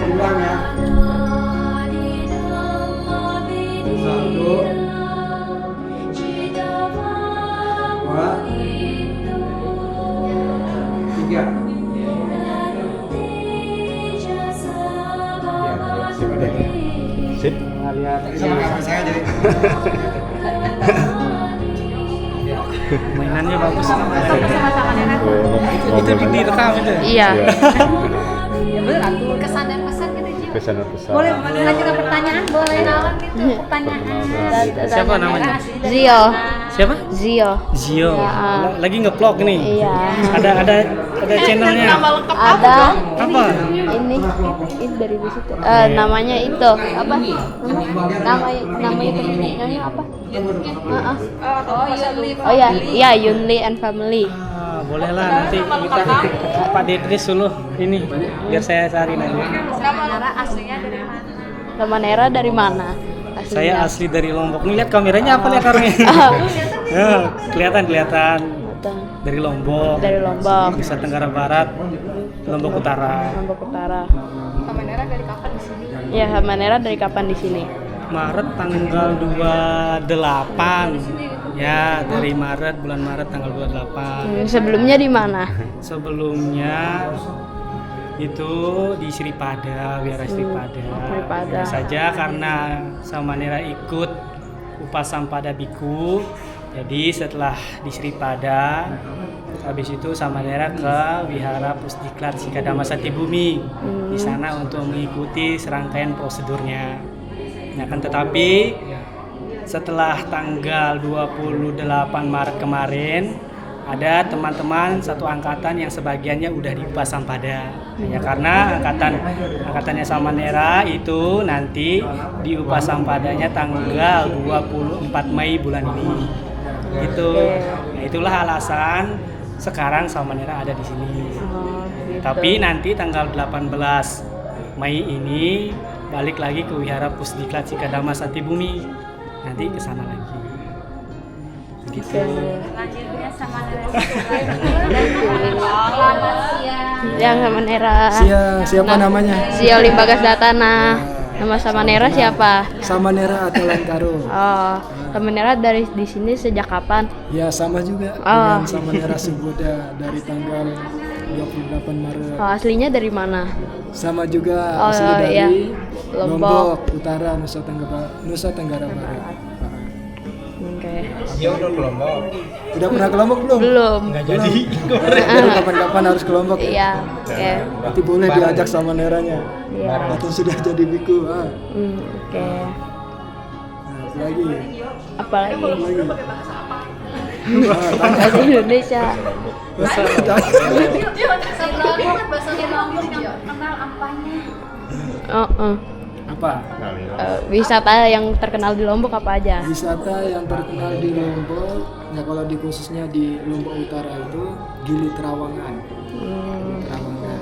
Ulang ya. 1, 2, 3. Sip. Lihat sama kakak saya jadi. Mainannya bagus. Oh, Itu direkam itu. Iya. Ya benar tuh kesan dan pesan gitu Ji. Kesan dan pesan. Boleh lanjutkan pertanyaan, boleh nawan itu pertanyaan. Siapa namanya? Zio. Siapa? Zio. Zio. Ya. Lagi nge-vlog nih. Iya. Ada channelnya. Ada Apa? ini dari di situ. Namanya itu apa? Nama YouTube-nya apa? Oh ya, iya Yunli and Family. Boleh lah nanti kita Pak Dedris dulu ini biar saya cari nanti. Nara aslinya dari mana? Nama Nera dari mana? Saya asli dari Lombok. Nih lihat kameranya apa lihat kameranya? Ya, kelihatan dari Lombok. Dari Lombok. Nusa Tenggara Barat, Lombok Utara. Lombok Utara. Sama Nara dari kapan di sini? Iya, sama Nera dari kapan di sini? Maret tanggal 28. Ya, dari bulan Maret tanggal 28. Sebelumnya di mana? Sebelumnya itu di Sripada, Wihara Sripada. Sripada. Hanya saja karena sama Nera ikut Upasampada Biku. Jadi setelah di Sripada, habis itu sama Nera ke Wihara Pusdiklat Sikadama Satibumi. Di sana untuk mengikuti serangkaian prosedurnya. Nah, kan tetapi setelah tanggal 28 Maret kemarin ada teman-teman satu angkatan yang sebagiannya udah di Upasampada. Ya karena angkatannya sama Nera itu nanti di Upasampadanya tanggal 24 Mei bulan ini. Gitu. Nah, itulah alasan sekarang sama Nera ada di sini. Tapi nanti tanggal 18 Mei ini balik lagi ke Wihara Pusdiklat Sikadama Satibumi. Nanti ke sana lagi. Gitu. Lanjutnya sama Nara. Yang sama Nera. Siapa namanya? Zio Limbagas Datana. Nama sama Nera siapa? Sama Nera atau Langkaro. Oh, sama Nera dari di sini sejak kapan? Ya sama juga dengan sama Nera Suboda dari tanggal 28 Maret. Oh, aslinya dari mana? Sama juga Oh, asli dari iya. Lombok Utara, Nusa Tenggara Barat. Oke. Dia udah ke Lombok. Udah pernah ke Lombok belum? Belum. Enggak jadi. Kapan-kapan harus ke Lombok. Iya. Oke. Nanti boleh diajak sama Neranya. Iya. Atau sudah jadi biku. Oke. Nah, lagi. Apalagi? Lagi. Bahasa Indonesia. Bahasa Lombok yang kenal apanya? Apa? Wisata yang terkenal di Lombok apa aja? Wisata yang terkenal di Lombok, ya kalau di khususnya di Lombok Utara itu Gili Terawangan. Terawangan.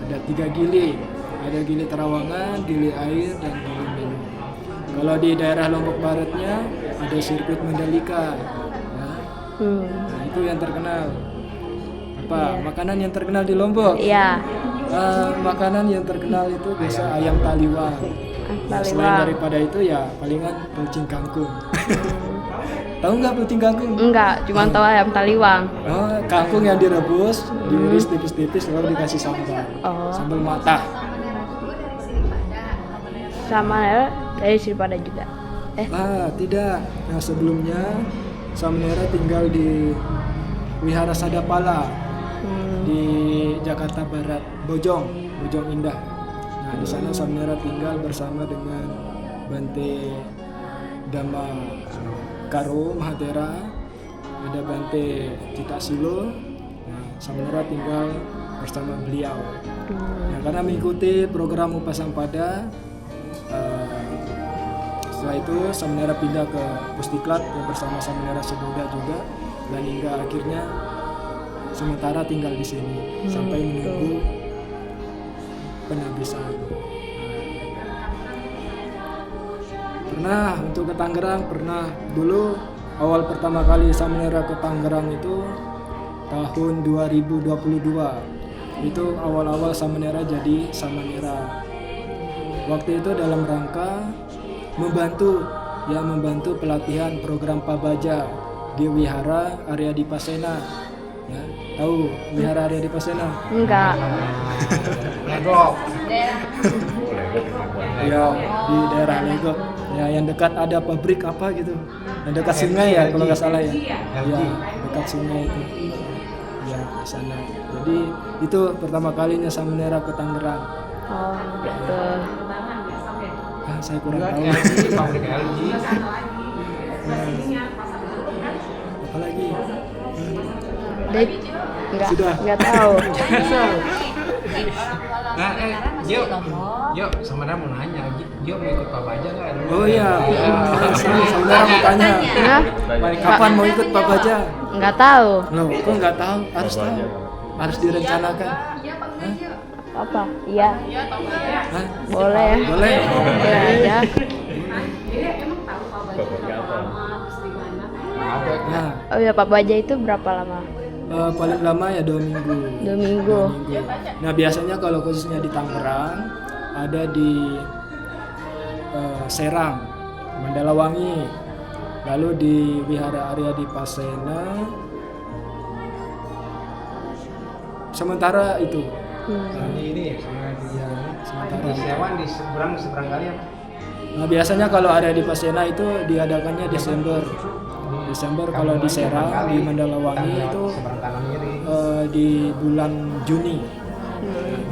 Ada 3 gili. Ada Gili Terawangan, Gili Air, dan Gili Menu. Kalau di daerah Lombok Baratnya ada sirkuit Mandalika. Nah, itu yang terkenal. Apa? Makanan yang terkenal di Lombok? Iya. Makanan yang terkenal itu biasa ayam taliwang. Selain daripada itu ya palingan pecing kangkung. Tahu nggak pecing kangkung? Enggak, cuma tahu ayam taliwang. Oh, kangkung yang direbus, diiris tipis-tipis lalu dikasih sambal. Oh. Sambal matah. Sama dari Sripada juga. Tidak. Nah, sebelumnya Samnera tinggal di Wihara Sadapala di Jakarta Barat, Bojong Indah. Nah, di sana Samnera tinggal bersama dengan Bante Dhamma Karo Mahatera, ada Bante Citasilo. Nah, Samnera tinggal bersama beliau. Nah, karena mengikuti program Upasampada, setelah itu Samnera pindah ke Pusdiklat yang bersama Samnera Suboda juga, dan hingga akhirnya sementara tinggal di sini sampai menunggu penabisan. Pernah untuk ke Tangerang, pernah dulu awal pertama kali Samanera ke Tangerang itu tahun 2022. Itu awal-awal Samanera jadi Samanera. Waktu itu dalam rangka membantu pelatihan program Pabaja di Wihara Arya Dipasena. Ya, tahu Wihara Arya Dipasena? Enggak. Ya, di daerah Legok. Ya, yang dekat ada pabrik apa gitu. Yang dekat sungai ya kalau nggak salah ya. Ya, dekat sungai itu. Ya, di sana. Jadi itu pertama kalinya Samanera ke Tangerang. Oh, gitu. Saya kurang tahu. Apalagi? Dek, Sudah. enggak tahu. Nah, Gio, sebenarnya mau nanya, Gio mau ikut Pabaja nggak? Oh iya, Samanera mau tanya. Hah? Kapan mau ikut Pabaja? Enggak tahu. Loh, kok nggak tahu? Harus tahu. Harus direncanakan. Apa? Iya. Hah? Boleh. Boleh? Boleh aja. Nah, Oh iya, Pak Baja itu berapa lama? paling lama ya 2 minggu. 2 minggu. Nah, biasanya kalau khususnya di Tangerang ada di Serang, Mandalawangi, lalu di Wihara Arya Dipasena. Sementara itu. Ini ya, Sementara. Sewan di seberang kali apa? Nah, biasanya kalau ada di Pasena itu diadakannya Desember. Kalau di Serang, di Mandalawangi itu Seberang kanan kiri. di bulan Juni.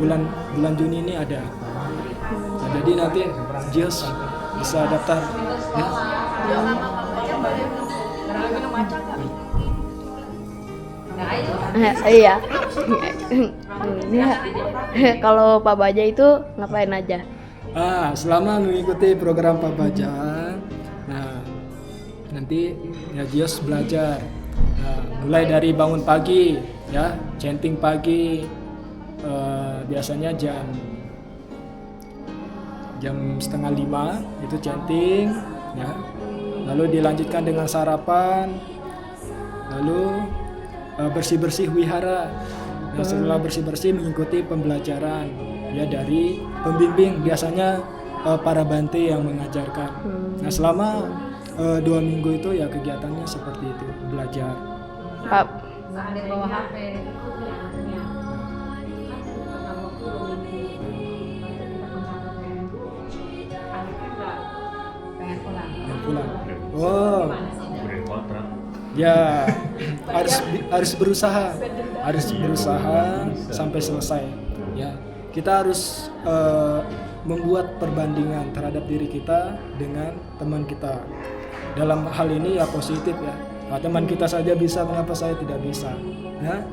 Bulan Juni ini ada. Nah, jadi nanti Jios bisa daftar. Ya. Iya. Kalau Pak Baja itu ngapain aja? Selama mengikuti program Pabaja, nah nanti ya Jios belajar. Nah, mulai dari bangun pagi, ya, chanting pagi, biasanya jam 4:30 itu chanting, ya. Lalu dilanjutkan dengan sarapan, lalu bersih-bersih wihara. Nah, setelah bersih-bersih mengikuti pembelajaran ya dari pembimbing, biasanya para bante yang mengajarkan. Nah, selama 2 minggu itu ya kegiatannya seperti itu, belajar. Pak, Pulang. Oh. Ya, harus berusaha sampai selesai. Ya, kita harus membuat perbandingan terhadap diri kita dengan teman kita. Dalam hal ini ya positif ya. Nah, teman kita saja bisa, mengapa saya tidak bisa? Ya,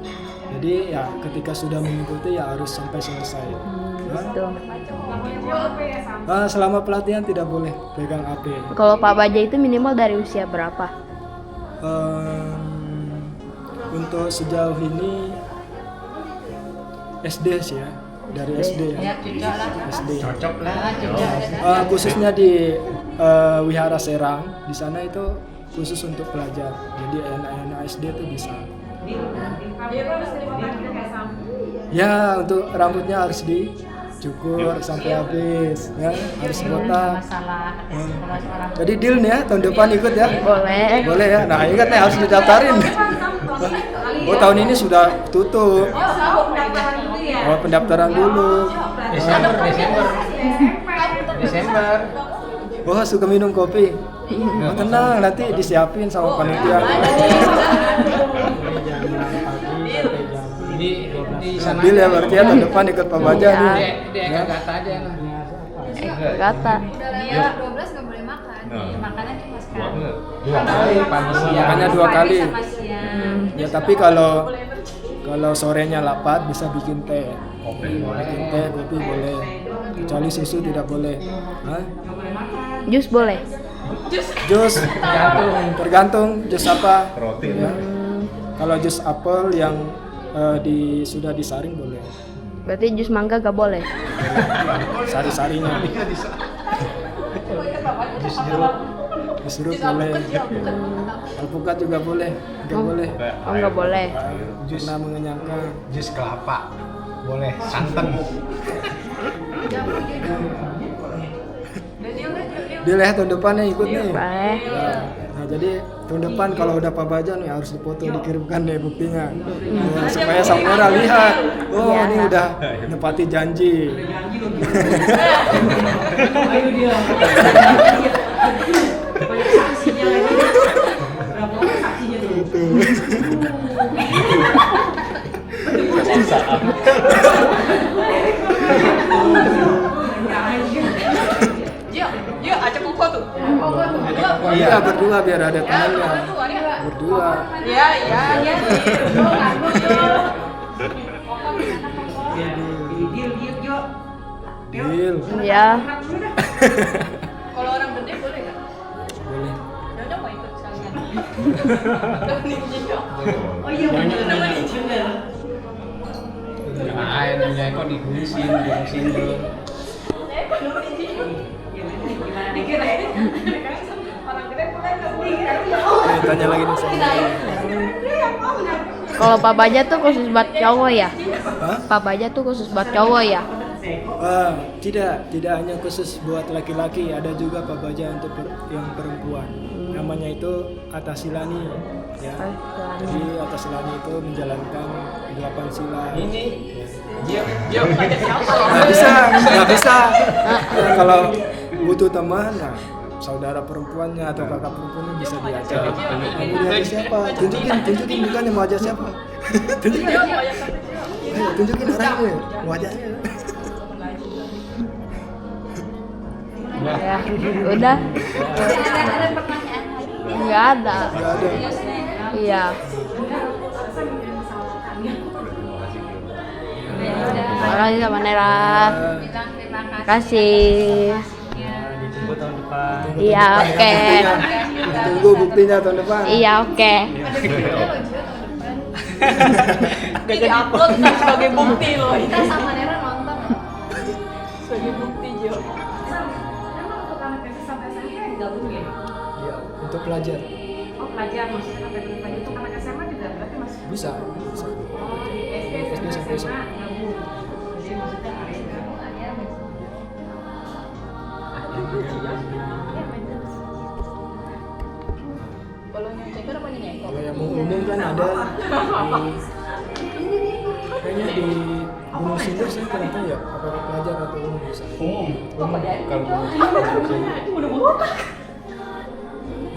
jadi ya ketika sudah mengikuti ya harus sampai selesai. Ya. gitu. Selama pelatihan tidak boleh pegang HP. Kalau Pak Baja itu minimal dari usia berapa? Untuk sejauh ini SD sih ya, dari SD ya. SD. Cocok lah. Khususnya di Wihara Serang, di sana itu khusus untuk pelajar. Jadi anak-anak SD itu bisa. Ya, untuk rambutnya harus dicukur sampai habis, ya, harus botak. Jadi deal nih ya, tahun depan ikut ya. Boleh. Boleh ya. Nah, ingat nih harus didaftarin. Oh, tahun ini sudah tutup. Oh, pendaftaran dulu. Desember. Oh, suka minum kopi. Oh, tenang, nanti disiapin sama panitia. Di sana Deal ya, berarti ya tahun depan ikut Pak Baja Iya. nih. di kata aja lah. Kata. Dia 12 nggak boleh makan. Makannya cuma sekali. 2 kali pagi siang. Makanya 2 kali. Sama siang. Ya, tapi kalau sorenya lapar bisa bikin teh. Bikin teh, kopi boleh. Kecuali susu tidak boleh. Hah? Jus boleh. Jus tergantung jus apa. Ya. Kalau jus apel yang sudah disaring boleh. Berarti jus mangga gak boleh. Sari-sarinya. Jus jeruk. disuruh boleh. Alpukat juga boleh, nggak boleh. Oh nggak boleh. Karena mengenyangkan. Jus kelapa. Boleh. Santan. Dia tahun depannya ikut nih. Boleh. Nah, jadi tahun depan kalau udah Pak Bajan ya harus dipoto dikirimkan deh buktinya. Ya, supaya Samudera lihat. Oh, Iya. ini udah nepati janji. Iya, berdua biar ada temannya. Berdua. Deal. Ya. Kalau orang gede boleh nggak? Boleh. Nyonya mau ikut sekalian. Nah, nyonya kok digurusin dulu. Tanya lagi nih sama. Kalau Pak Baja tuh khusus buat cowok ya? Hah? Pak Baja tuh khusus buat cowok ya? Tidak hanya khusus buat laki-laki, ada juga Pak Baja untuk yang perempuan. Namanya itu Atasilani. Ya. Jadi Atasilani itu menjalankan 8 sila. Ini Gio Nggak bisa. Ya, kalau butuh teman, nah, saudara perempuannya atau kakak perempuannya bisa diajak. Kamu lihat siapa? Tunjukin bukannya mau ajak siapa? Tunjukin. Ayo, tunjukin orangnya, wajahnya. Ya, udah. Ada pertanyaan lagi? Nggak ada. Nggak ada. Iya. Makasih sama Nera. Bilang terima Kasih. Ditunggu tahun depan. Iya, oke. Tunggu buktinya tahun depan. Iya, oke. Gak jadi upload kan sebagai bukti loh. Kita sama Nera nonton sebagai bukti Jo. Emang untuk anak SD sampai SMP digabung ya? Iya, untuk pelajar. Oh pelajar maksudnya sampai berapa itu anak SMA juga berarti masih Bisa. SD sampai SMA gabung. Jadi maksudnya harus gabung aja. Kalau yang ceker apa nih Kalau yang umum kan ada kayaknya di Gunung Sindur saya kurang tahu ya apakah pelajar atau umum bisa.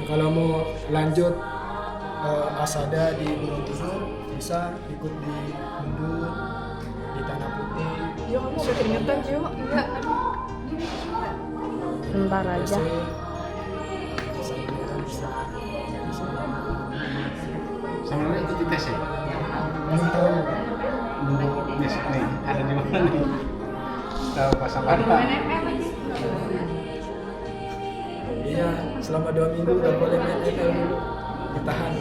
Kalau mau lanjut asada di Gunung Timur bisa ikut di Mendut, di Tanah Putih. Ya kamu udah keringetan Jo. Iya. Bentar aja. sama itu dites ya. Belum tahu. Besok nih ada di mana nih? Tahu pasang apa? Iya, selama 2 minggu udah boleh main NFL dulu. Ditahan.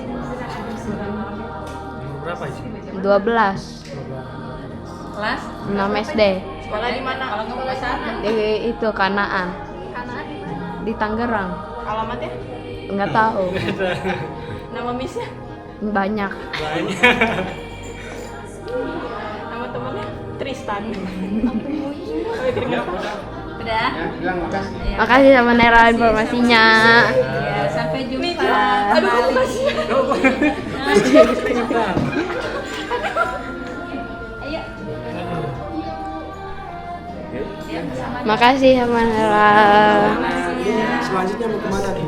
Berapa sih? 12. Kelas 6 SD. sekolah di mana? Kalau nggak mau ke sana. Di itu Kanaan. Kanaan di mana? Di Tangerang. Alamatnya? Nggak tahu. Nama misnya? Banyak. Nama temennya? Tristan. Udah. Ya, bilang makasih. Makasih sama Nera informasinya. Ya, sampai jumpa. Aduh, makasih. Ayo. Makasih sama Nera. Selanjutnya mau kemana nih?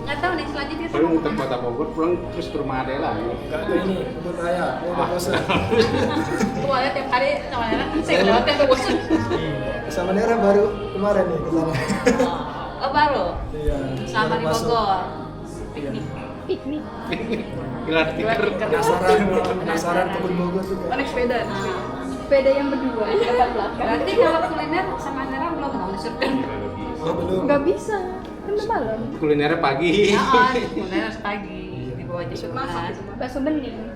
Nggak tahu nih selanjutnya tuh. Paling muter kota Bogor pulang terus ke rumah Ade lagi. Enggak ada ini, kebun raya. Oh, udah bosan. Tuh ada tiap hari sama Nera. Saya lewatnya tuh bosan. Sama Nera baru kemarin nih ke sana. Oh baru. Iya. Sama di baru masuk. Bogor. Piknik. Piknik. Gelar tikar. Penasaran kebun Bogor juga. Oh, naik sepeda. Sepeda yang berdua depan belakang. Berarti kalau kuliner sama Nera belum mau disurvey. Oh, belum. Nggak bisa. Kan udah malam. Kulinernya pagi. Ya, kuliner pagi di bawah jam 11. Bakso bening.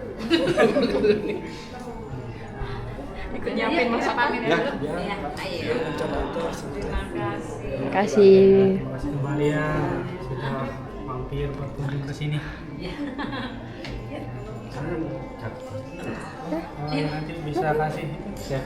Ikut nyiapin masakan ini Ya. dulu. Ya, Iya, ayo. coba itu. Terima kasih. Makasih. Kembali ya sudah mampir berkunjung ke sini. Nanti bisa kasih itu chef.